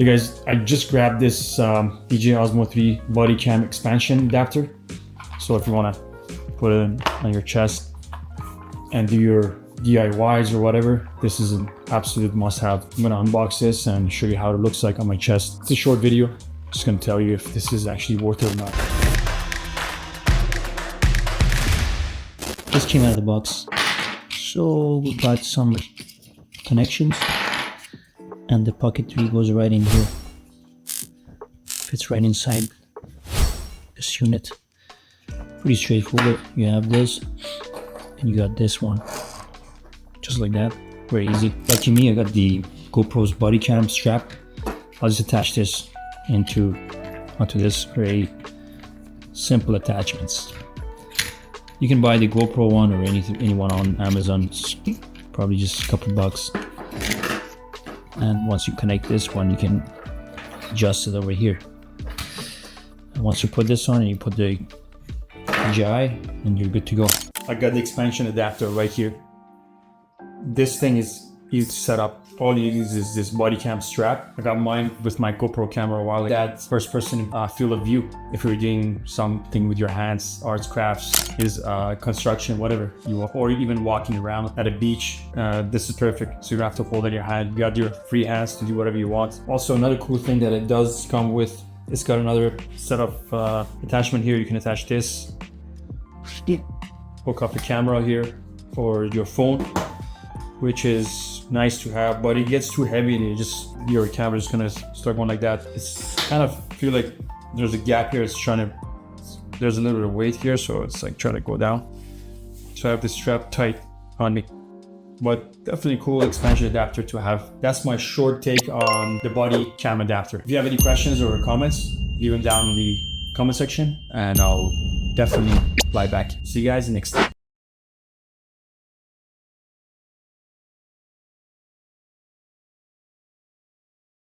Hey guys, I just grabbed this DJI Osmo 3 body cam expansion adapter. So if you want to put it on your chest and do your DIYs or whatever, this is an absolute must-have. I'm gonna unbox this and show you how it looks like on my chest. It's a short video, just gonna tell you if this is actually worth it or not. This came out of the box. So we got some connections and the pocket 3 goes right in here. Fits right inside this unit. Pretty straightforward. You have this and you got this one. Just like that, very easy. Lucky me, I got the GoPro's body cam strap. I'll just attach this onto this. Very simple attachments. You can buy the GoPro one or anyone on Amazon. It's probably just a couple bucks. And once you connect this one, you can adjust it over here. And once you put this on and you put the DJI, and you're good to go. I got the expansion adapter right here. This thing is easy to set up. All you use is this body cam strap. I got mine with my GoPro camera a while ago. That first person field of view. If you're doing something with your hands, arts, crafts, construction, whatever you want, or even walking around at a beach, this is perfect. So you don't have to hold in your hand. You got your free hands to do whatever you want. Also, another cool thing that it does come with, it's got another set of attachment here. You can attach this. Hook up the camera here for your phone, which is nice to have, but it gets too heavy and your camera is gonna start going like that. It's kind of feel like there's a gap here. There's a little bit of weight here, so it's like trying to go down. So I have this strap tight on me, but definitely cool expansion adapter to have. That's my short take on the body cam adapter. If you have any questions or comments, leave them down in the comment section and I'll definitely reply back. See you guys next time.